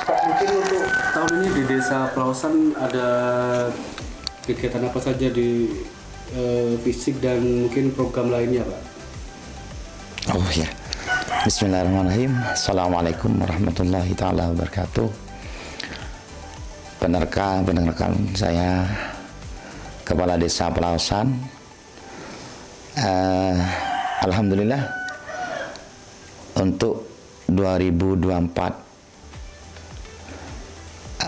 Pak, mungkin untuk tahun ini di Desa Pelausan ada kegiatan apa saja di fisik dan mungkin program lainnya, Pak? Oh ya, Bismillahirrahmanirrahim. Assalamualaikum warahmatullahi taala wabarakatuh. Pendengar saya, Kepala Desa Pelausan. Alhamdulillah untuk 2024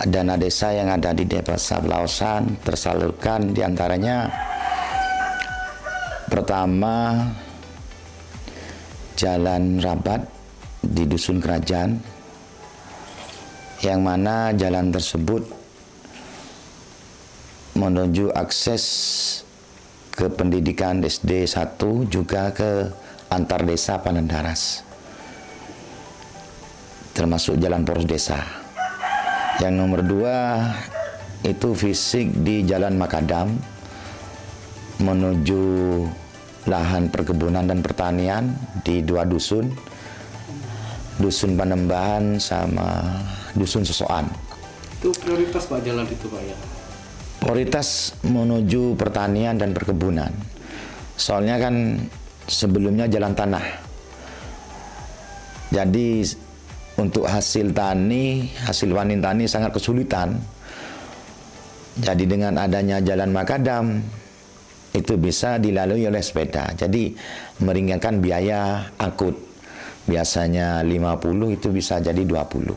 dana desa yang ada di Desa Pelausan tersalurkan diantaranya pertama Jalan Rabat di Dusun Kerajaan, yang mana jalan tersebut menuju akses ke pendidikan SD 1 juga ke antar desa Panandaras, termasuk jalan poros desa. Yang nomor 2 itu fisik di Jalan Makadam menuju lahan perkebunan dan pertanian di 2 dusun, Dusun Panembahan sama Dusun Sosokan. Itu prioritas Pak jalan itu, Pak, ya? Prioritas menuju pertanian dan perkebunan. Soalnya kan sebelumnya jalan tanah. Jadi untuk hasil panen tani sangat kesulitan. Jadi dengan adanya Jalan Makadam itu bisa dilalui oleh sepeda. Jadi meringankan biaya angkut. Biasanya 50 itu bisa jadi 20.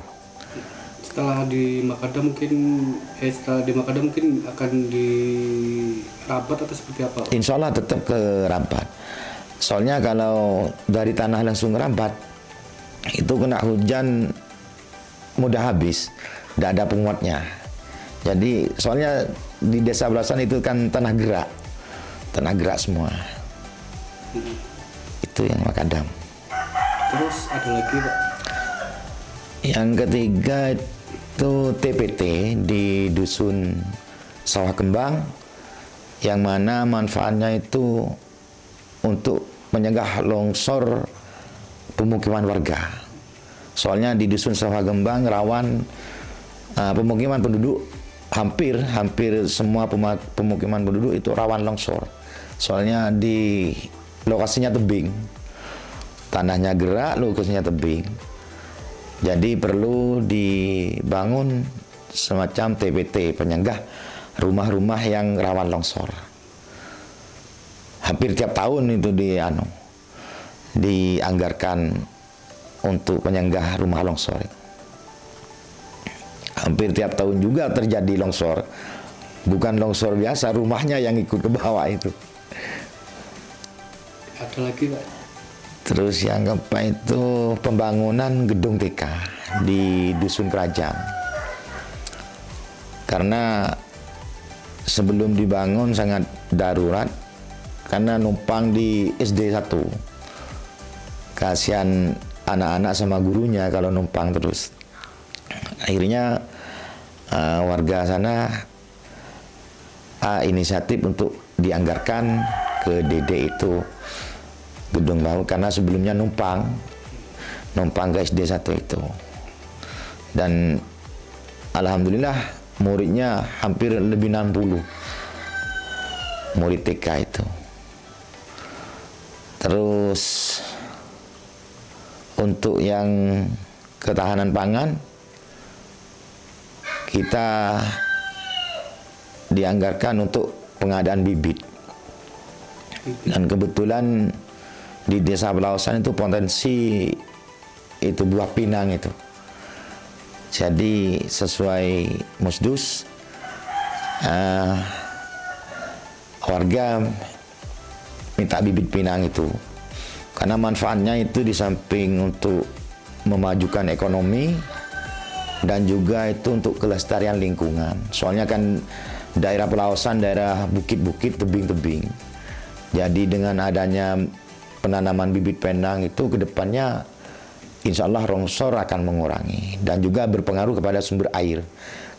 Setelah di Makadam mungkin akan di Rabat atau seperti apa, Pak? Insya Allah tetap ke Rabat. Soalnya kalau dari tanah langsung Rabat itu kena hujan mudah habis, tidak ada penguatnya. Jadi soalnya di Desa Pelausan itu kan tanah gerak semua. Itu yang Makadam. Terus ada lagi, Pak? Yang ketiga itu TPT di Dusun Sawah Kembang, yang mana manfaatnya itu untuk mencegah longsor pemukiman warga. Soalnya di Dusun Sawah Kembang rawan pemukiman penduduk, hampir semua pemukiman penduduk itu rawan longsor. Soalnya di lokasinya tebing, tanahnya gerak, lokasinya tebing. Jadi perlu dibangun semacam TPT, penyangga rumah-rumah yang rawan longsor. Hampir tiap tahun itu dianggarkan untuk penyanggah rumah longsor. Hampir tiap tahun juga terjadi longsor. Bukan longsor biasa, rumahnya yang ikut ke bawah itu. Ada lagi, Pak? Terus yang keempat itu pembangunan gedung TK di Dusun Kerajaan. Karena sebelum dibangun sangat darurat, karena numpang di SD 1. Kasihan anak-anak sama gurunya kalau numpang terus. Akhirnya warga sana inisiatif untuk dianggarkan ke DD itu gedung baru, karena sebelumnya numpang ke SD 1 itu. Dan alhamdulillah muridnya hampir lebih 60 murid TK itu. Terus untuk yang ketahanan pangan, kita dianggarkan untuk pengadaan bibit. Dan kebetulan di Desa Pelausan itu potensi itu buah pinang itu. Jadi sesuai Musdus, warga minta bibit pinang itu. Karena manfaatnya itu di samping untuk memajukan ekonomi dan juga itu untuk kelestarian lingkungan. Soalnya kan daerah Pelausan daerah bukit-bukit, tebing-tebing. Jadi dengan adanya penanaman bibit pinang itu kedepannya insya Allah longsor akan mengurangi dan juga berpengaruh kepada sumber air.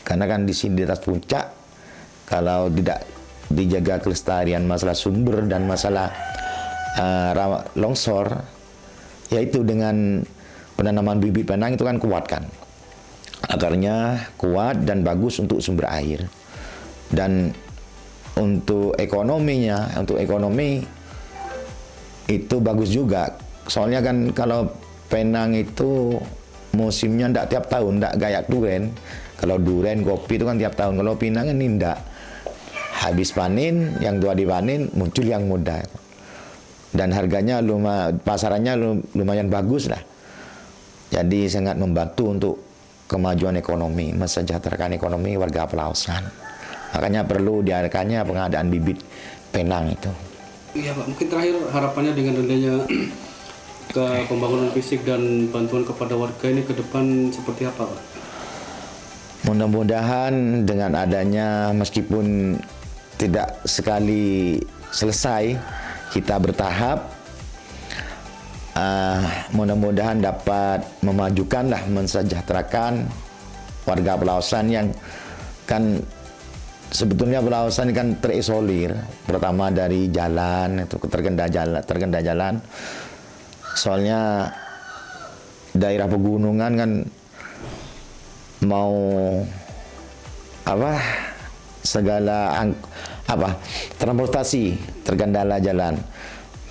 Karena kan di sini di atas puncak, kalau tidak dijaga kelestarian masalah sumber dan masalah longsor, yaitu dengan penanaman bibit pinang itu kan kuatkan. akarnya kuat dan bagus untuk sumber air. Dan untuk ekonomi itu bagus juga. Soalnya kan kalau Penang itu musimnya ndak tiap tahun, ndak kayak duren. Kalau duren, kopi itu kan tiap tahun. Kalau pinang ini ndak. Habis panen, yang tua dipanen, muncul yang muda. Dan harganya pasarannya lumayan bagus lah. Jadi sangat membantu untuk kemajuan ekonomi, mensejahterakan ekonomi warga pelausan. Makanya perlu diadakannya pengadaan bibit Penang itu. Iya Pak, mungkin terakhir harapannya dengan adanya ke pembangunan fisik dan bantuan kepada warga ini ke depan seperti apa Pak? Mudah-mudahan dengan adanya, meskipun tidak sekali selesai, kita bertahap, mudah-mudahan dapat memajukanlah, mensejahterakan warga pelausan yang kan sebetulnya pelausan kan terisolir, pertama dari jalan, itu tergendah jalan. Soalnya daerah pegunungan kan mau transportasi terkendala jalan,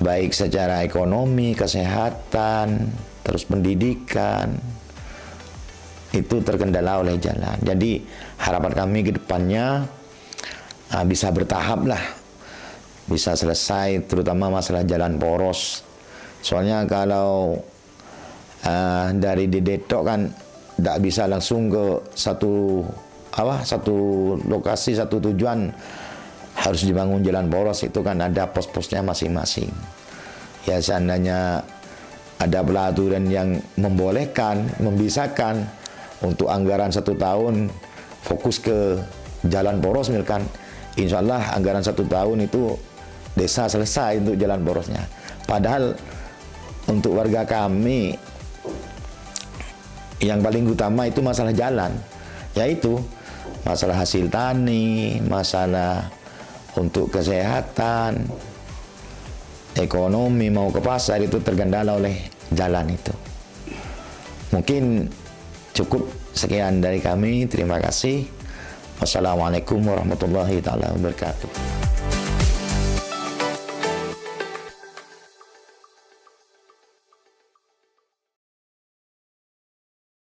baik secara ekonomi, kesehatan, terus pendidikan, itu terkendala oleh jalan. Jadi harapan kami ke depannya bisa bertahap lah, bisa selesai, terutama masalah jalan poros. Soalnya kalau dari Dedetok kan tidak bisa langsung ke satu lokasi, satu tujuan, harus dibangun jalan poros. Itu kan ada pos-posnya masing-masing. Ya seandainya ada peraturan yang membolehkan, membisakan untuk anggaran 1 tahun fokus ke jalan poros misalkan, insya Allah anggaran 1 tahun itu desa selesai untuk jalan porosnya. Padahal untuk warga kami yang paling utama itu masalah jalan, yaitu masalah hasil tani, masalah untuk kesehatan, ekonomi, mau ke pasar itu terkendala oleh jalan itu. Mungkin cukup sekian dari kami. Terima kasih. Wassalamualaikum warahmatullahi taala wabarakatuh.